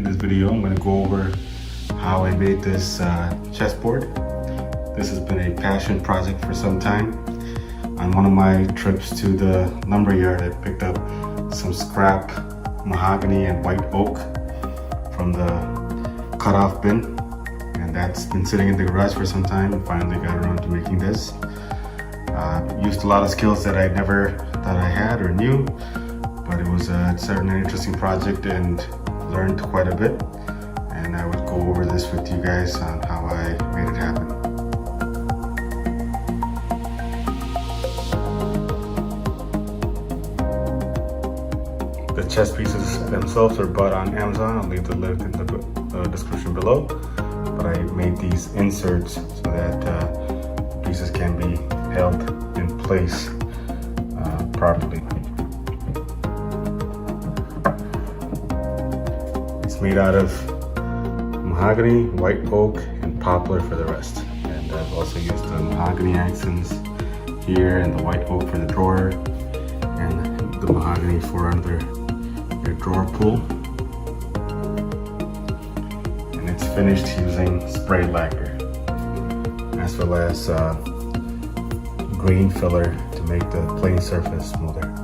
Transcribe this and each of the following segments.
In this video, I'm going to go over how I made this chessboard. This has been a passion project for some time. On one of my trips to the lumber yard, I picked up some scrap mahogany and white oak from the cutoff bin, and that's been sitting in the garage for some time, and finally got around to making this. Used a lot of skills that I never thought I had or knew, but it was certainly an interesting project and learned quite a bit, and I would go over this with you guys on how I made it happen. The chess pieces themselves are bought on Amazon. I'll leave the link in the description below, but I made these inserts so that the pieces can be held in place properly. It's made out of mahogany, white oak, and poplar for the rest. And I've also used the mahogany accents here and the white oak for the drawer and the mahogany for under your drawer pull. And it's finished using spray lacquer, as well as green filler to make the plain surface smoother.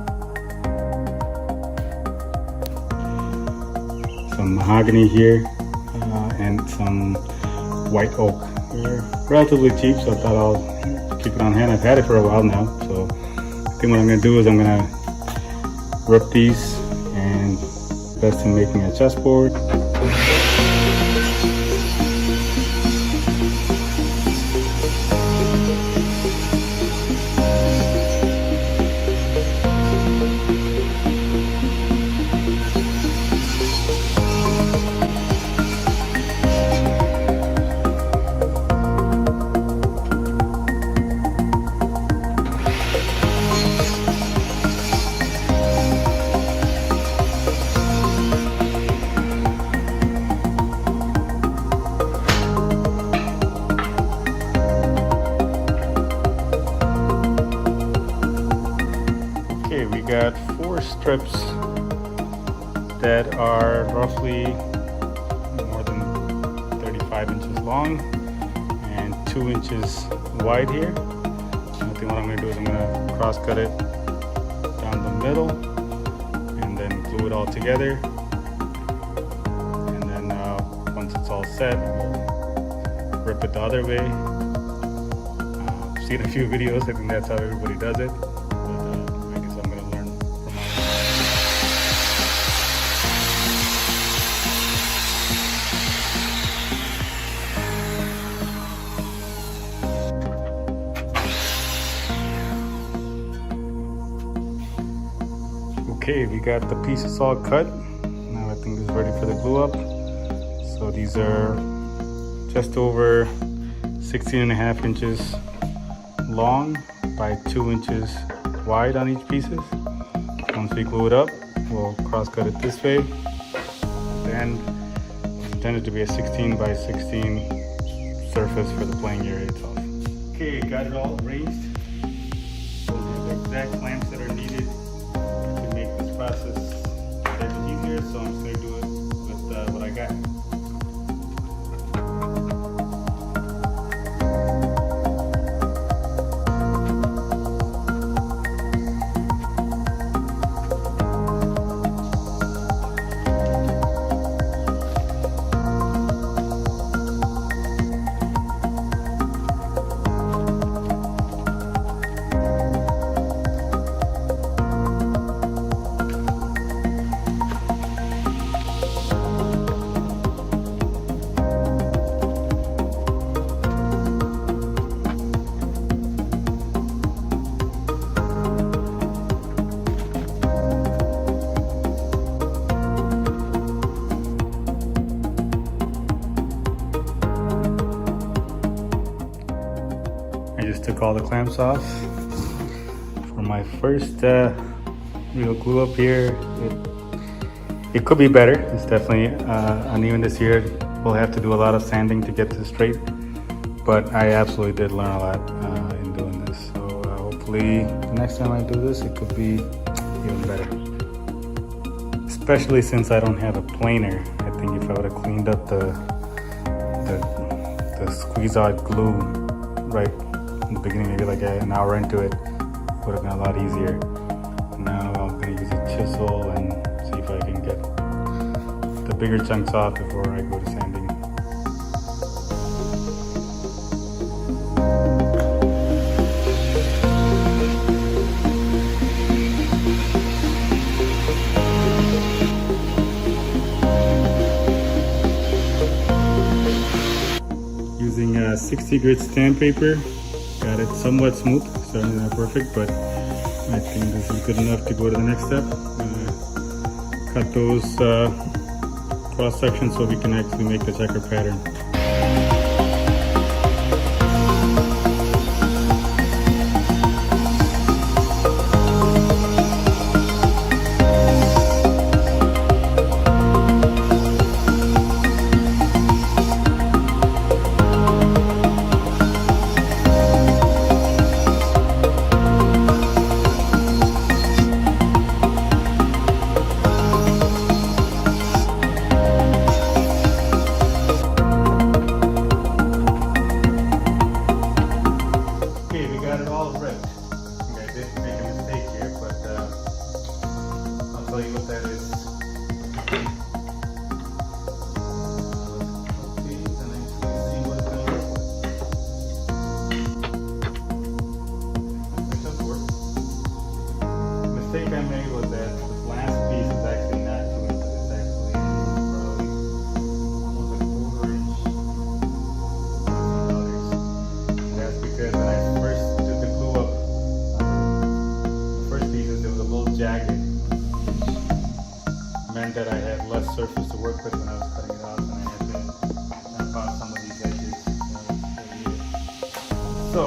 Some mahogany here and some white oak. They're relatively cheap, so I thought I'll keep it on hand. I've had it for a while now, so I think what I'm going to do is I'm going to rip these and invest in making a chessboard. We got 4 strips that are roughly more than 35 inches long and 2 inches wide here. I think what I'm going to do is I'm going to cross cut it down the middle and then glue it all together. And then once it's all set, we'll rip it the other way. I've seen a few videos, I think that's how everybody does it. Okay, we got the pieces all cut. Now I think it's ready for the glue up. So these are just over 16.5 inches long by 2 inches wide on each pieces. Once we glue it up, we'll cross cut it this way. Then it's intended to be a 16 by 16 surface for the playing area itself. Okay, got it all arranged. Those are the exact clamps that are needed to make this process a bit easier, so I'm just going to do it with what I got. just took all the clamps off. For my first real glue up here, it could be better. It's definitely uneven this year. We'll have to do a lot of sanding to get this straight, but I absolutely did learn a lot in doing this. So hopefully the next time I do this, it could be even better. Especially since I don't have a planer. I think if I would have cleaned up the squeeze out glue right in the beginning, maybe like an hour into it, would have been a lot easier. Now I'm gonna use a chisel and see if I can get the bigger chunks off before I go to sanding. Using 60 grit sandpaper, got it somewhat smooth, certainly not perfect, but I think this is good enough to go to the next step. Cut those cross sections so we can actually make the checker pattern. Mistake I made was that this last piece is actually not 2 inches, it's actually probably almost like a 1/4 inch. And that's because when I first did the glue up, the first pieces, it was a little jagged, which meant that I had less surface to work with when I was cutting it off, and I found some of these edges, so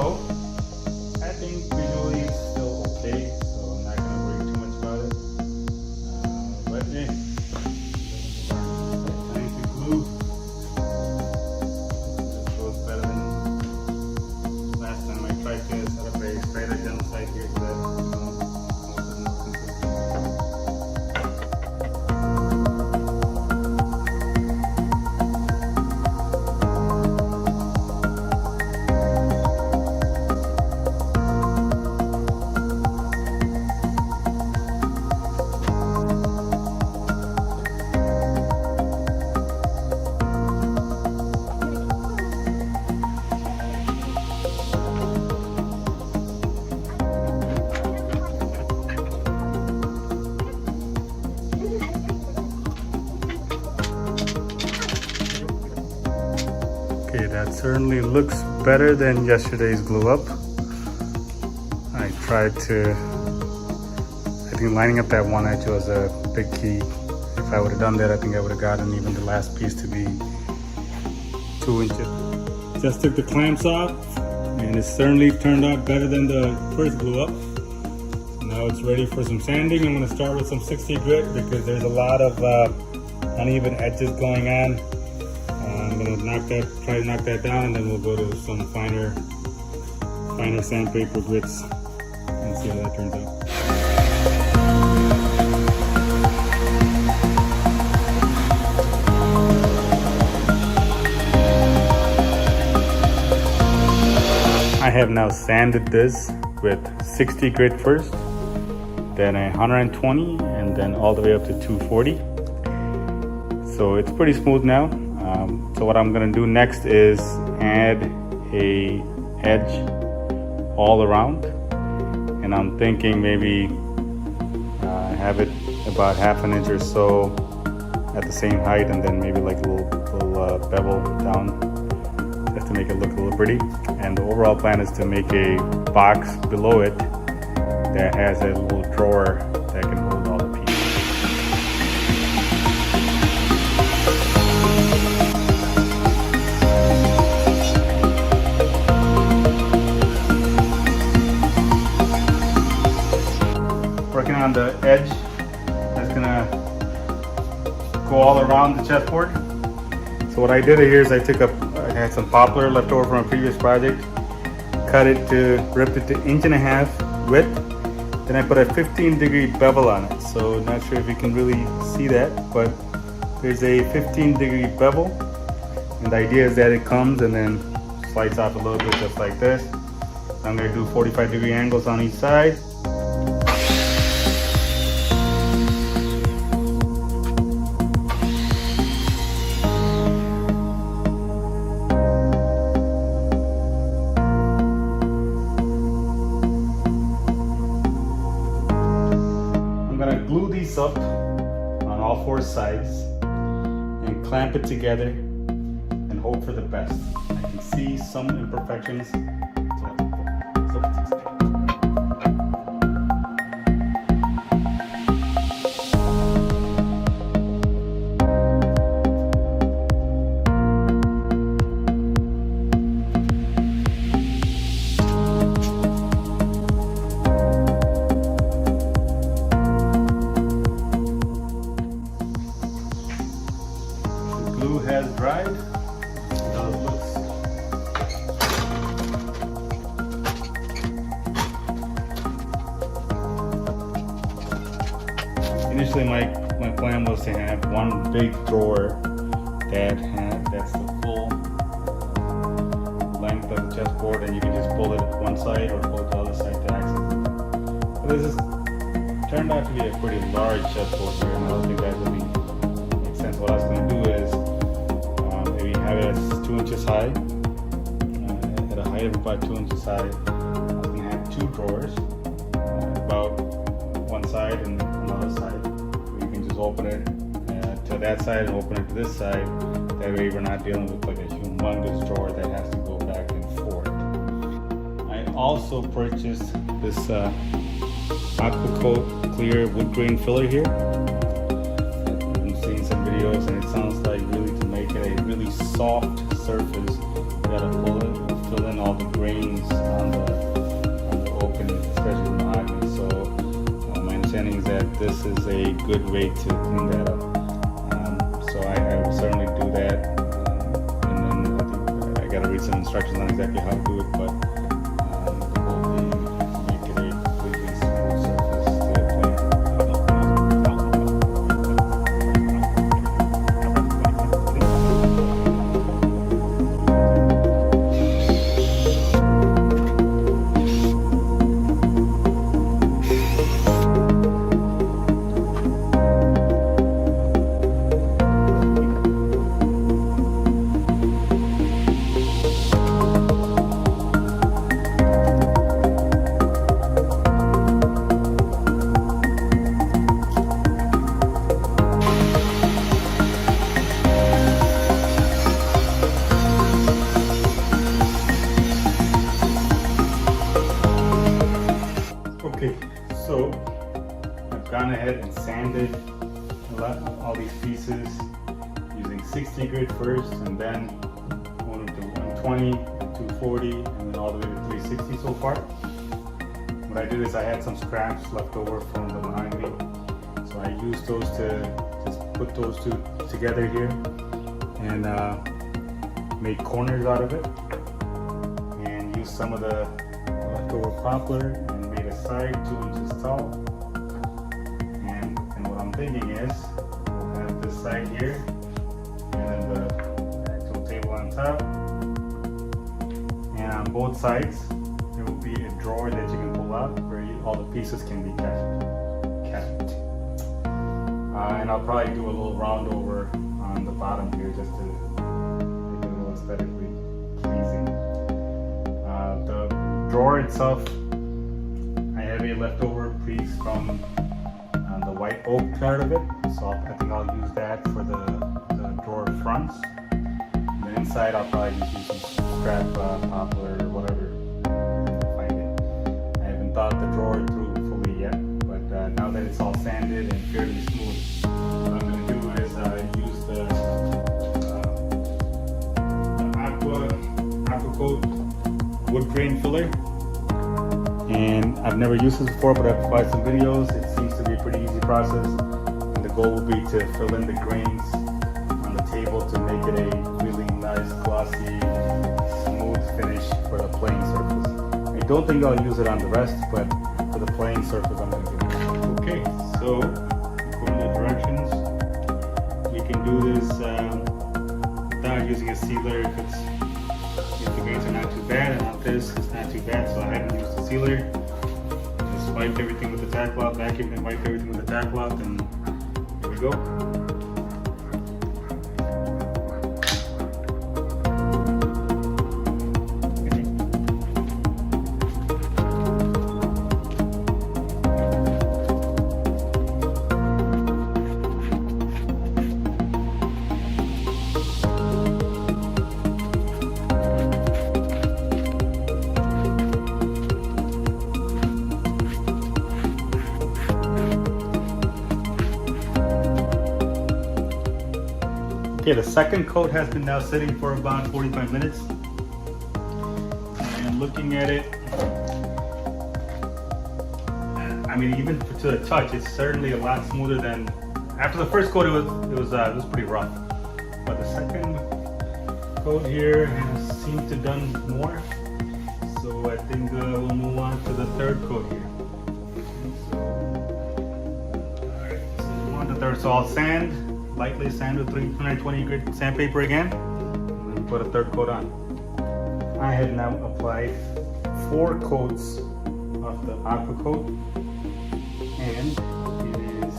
I think visually it's still okay. Okay, that certainly looks better than yesterday's glue up. I tried to, I think lining up that one edge was a big key. If I would have done that, I think I would have gotten even the last piece to be 2 inches. Just took the clamps off, and it certainly turned out better than the first glue up. Now it's ready for some sanding. I'm going to start with some 60 grit because there's a lot of uneven edges going on. I'm going to try to knock that down, and then we'll go to some finer sandpaper grits and see how that turns out. I have now sanded this with 60 grit first, then 120, and then all the way up to 240. So it's pretty smooth now. So what I'm gonna do next is add a edge all around, and I'm thinking maybe have it about 1/2 inch or so at the same height, and then maybe like a little bevel down just to make it look a little pretty. And the overall plan is to make a box below it that has a little drawer that can hold all the pieces. Working on the edge that's gonna go all around the chessboard. So what I did here is I had some poplar left over from a previous project, ripped it to 1.5 inches width. Then I put a 15-degree bevel on it. So not sure if you can really see that, but There's a 15-degree bevel, and the idea is that it comes and then slides off a little bit just like this. I'm going to do 45-degree angles on each side. I'm going to glue these up on all four sides and clamp it together and hope for the best. I can see some imperfections. Glue has dried. Now it looks. Initially, my plan was to have one big drawer that's the full length of the chessboard, and you can just pull it one side or pull it the other side to access it. But this is turned out to be a pretty large chessboard here, and I don't think that really makes sense. What I was going to do is maybe have it as 2 inches high, at a height of about 2 inches high. I was going to have two drawers, about one side and another side. You can just open it to that side and open it to this side. That way we're not dealing with like a humongous drawer that has to go back and forth. I also purchased this Aqua Coat clear wood grain filler here. I'm seeing some videos and it sounds like really to make it a really soft surface, you gotta fill in all the grains on the oak and especially the mahogany. So my understanding is that this is a good way to clean that up. So I will certainly do that. And then I think I gotta read some instructions on exactly how to do it, but the goal being to make it a completely smooth surface to play. Okay, so I've gone ahead and sanded all these pieces using 60 grit first, and then going to 120, 240, and then all the way to 360 so far. What I did is I had some scraps left over from the mahogany, so I used those to just put those two together here and made corners out of it, and used some of the leftover poplar and made a side 2 inches tall. And what I'm thinking is we'll have this side here and then the actual table on top, and on both sides there will be a drawer that you can pull out where all the pieces can be kept. And I'll probably do a little round over on the bottom here just to make it a little aesthetically pleasing. The drawer itself, I have a leftover piece from the white oak part of it, so I think I'll use that for the drawer fronts. And then inside I'll probably just use some scrap poplar or whatever if I find it. I haven't thought the drawer through fully yet, but now that it's all sanded and fairly smooth, what I'm going to do is use the Aqua Coat wood grain filler. And I've never used this before, but I've watched some videos. It seems to be a pretty easy process. And the goal will be to fill in the grains on the table to make it a really nice, glossy, smooth finish for the playing surface. I don't think I'll use it on the rest, but for the playing surface, I'm going to do it. Okay, so according to the directions, we can do this without using a sealer if the grains are not too bad, and on this it's not too bad, so I haven't used a sealer. Just wipe everything with the tack cloth, vacuum and wipe everything with the tack cloth, and here we go. Okay, the second coat has been now sitting for about 45 minutes. And looking at it, I mean, even to the touch, it's certainly a lot smoother than after the first coat. It was pretty rough, but the second coat here has seemed to done more. So I think we'll move on to the third coat here. Alright, so we want the third, so I'll sand. Lightly sand with 320 grit sandpaper again, and then put a third coat on. I have now applied 4 coats of the aqua coat, and it is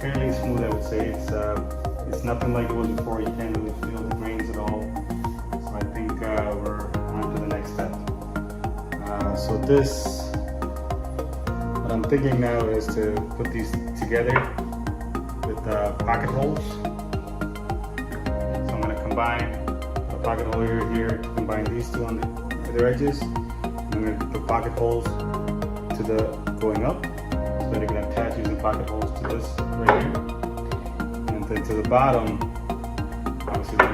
fairly smooth. I would say it's nothing like it was before. You can't really feel the grains at all. So I think we're on to the next step. So what I'm thinking now is to put these together with pocket holes. So I'm going to combine a pocket hole here to combine these two on the other edges. I'm going to put pocket holes to the going up, so that you can attach using pocket holes to this right here. And then to the bottom, obviously we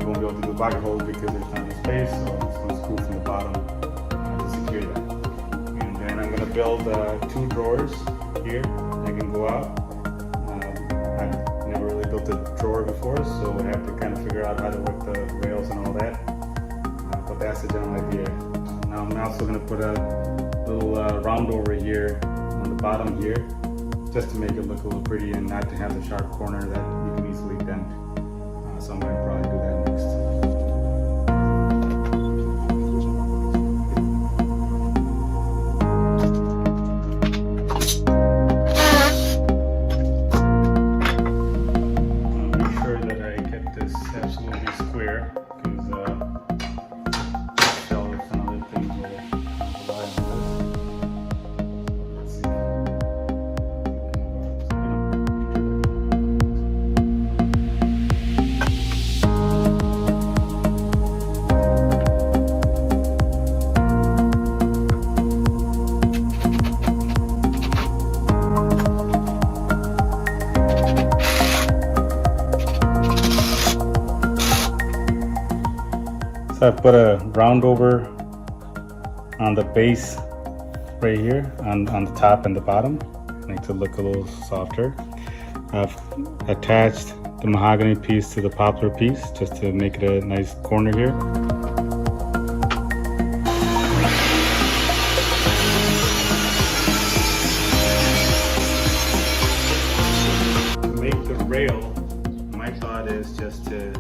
won't be able to do pocket holes because there's not enough space, so I'm just going to screw from the bottom to secure that. And then I'm going to build 2 drawers here that can go out. Never really built a drawer before, so we have to kind of figure out how to work the rails and all that. But that's the general idea. Now I'm also going to put a little round over here on the bottom here, just to make it look a little pretty and not to have the sharp corner that you can easily dent. So I'm going to probably do that next. So I put a round over on the base right here, on the top and the bottom, make it look a little softer. I've attached the mahogany piece to the poplar piece just to make it a nice corner here. To make the rail, my thought is just to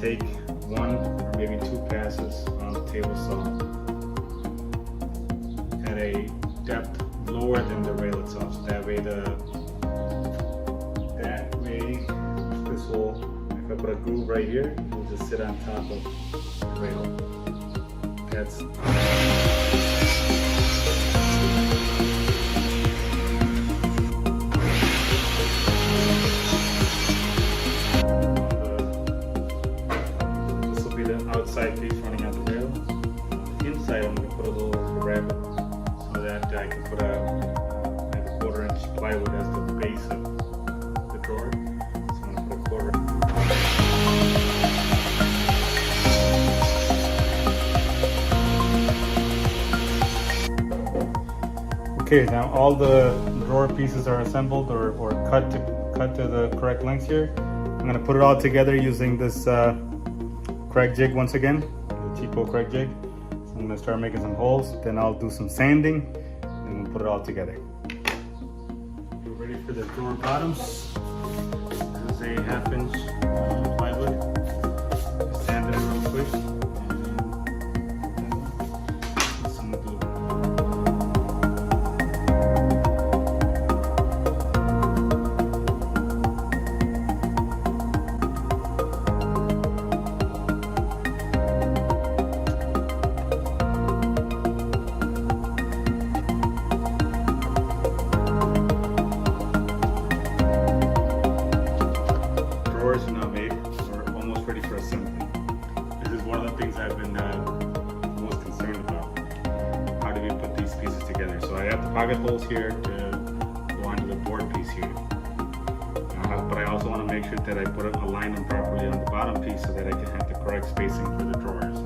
take 1 or maybe 2 passes on the table saw at a depth lower than the rail itself. So that way this will, if I put a groove right here, it will just sit on top of the rail. That's outside piece running out the rail. Inside I'm going to put a little rabbet so that I can put a 1/4 inch plywood as the base of the drawer. So I'm going to put a 1/4. Okay, now all the drawer pieces are assembled or cut to the correct length here. I'm going to put it all together using this Craig jig once again, the cheapo Craig jig. So I'm going to start making some holes, then I'll do some sanding, and we'll put it all together. We're ready for the drawer bottoms. is a 1/2 inch plywood. Sand it real quick. And some glue. Drawers are now made. We're almost ready for assembly. This is one of the things I've been most concerned about. How do we put these pieces together? So I have the pocket holes here to go onto the board piece here. But I also want to make sure that I align them properly on the bottom piece so that I can have the correct spacing for the drawers.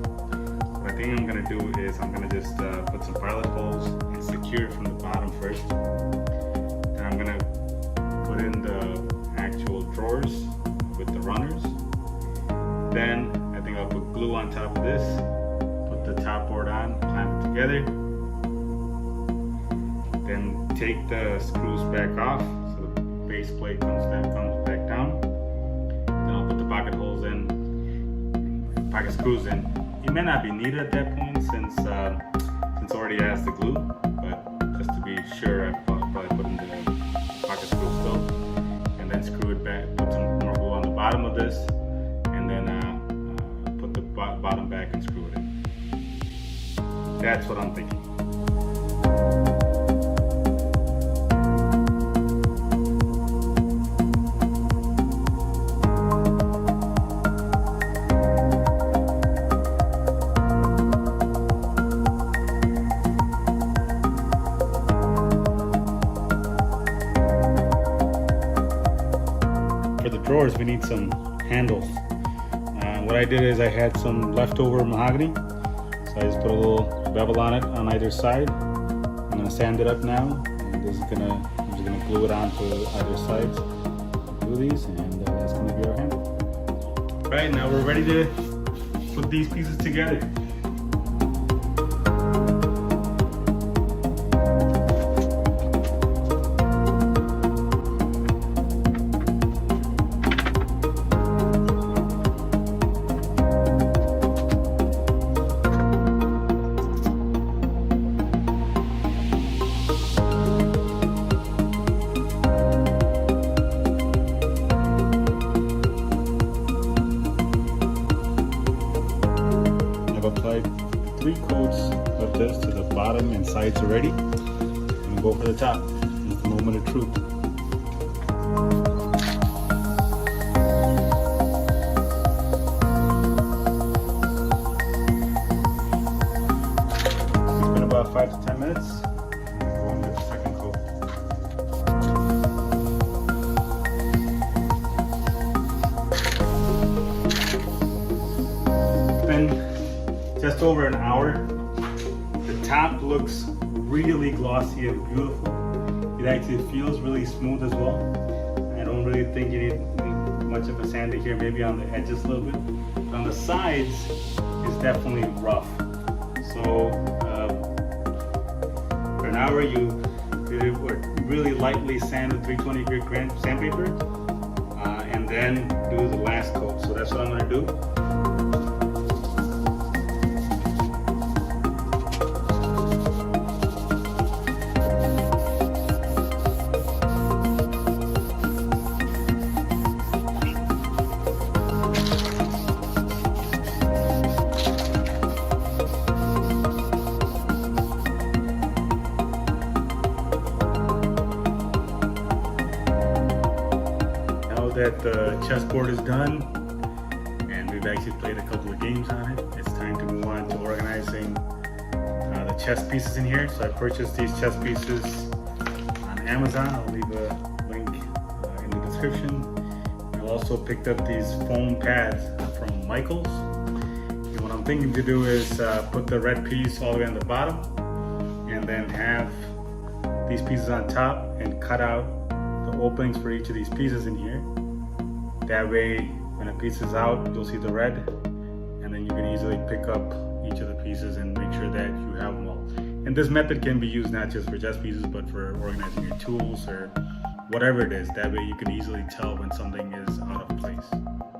What I think I'm going to do is I'm going to just put some pilot holes and secure it from the bottom first. Then I'm going to put in the actual drawers with the runners. Then I think I'll put glue on top of this, put the top board on, clamp it together, then take the screws back off so the base plate comes back down. Then I'll put the pocket holes in, pocket screws in. It may not be needed at that point since it already has the glue, but just to be sure, I probably put in the pocket screws still, and then screw it back, put some more glue on the bottom of this, and then put the bottom back and screw it in. That's what I'm thinking. For the drawers, we need some handles. What I did is I had some leftover mahogany, so I just put a little bevel on it on either side. I'm gonna sand it up now, and I'm just gonna glue it onto either sides. Do these, and that's gonna be our handle. Right, now we're ready to put these pieces together. I've applied 3 coats of this to the bottom and sides already. I'm gonna go for the top. It's the moment of truth. It's been about 5 to 10 minutes. I'm gonna go on with the second coat. Just over an hour. The top looks really glossy and beautiful. It actually feels really smooth as well. I don't really think you need much of a sander here, maybe on the edges a little bit. But on the sides, it's definitely rough. So for an hour, you really lightly sand with 320 grit sandpaper, and then do the last coat. So that's what I'm gonna do. That the chessboard is done and we've actually played a couple of games on it, it's time to move on to organizing the chess pieces in here. So I purchased these chess pieces on Amazon. I'll leave a link in the description. I also picked up these foam pads from Michael's. And what I'm thinking to do is put the red piece all the way on the bottom and then have these pieces on top and cut out the openings for each of these pieces in here. That way, when a piece is out, you'll see the red, and then you can easily pick up each of the pieces and make sure that you have them all. And this method can be used not just for chess pieces, but for organizing your tools or whatever it is. That way you can easily tell when something is out of place.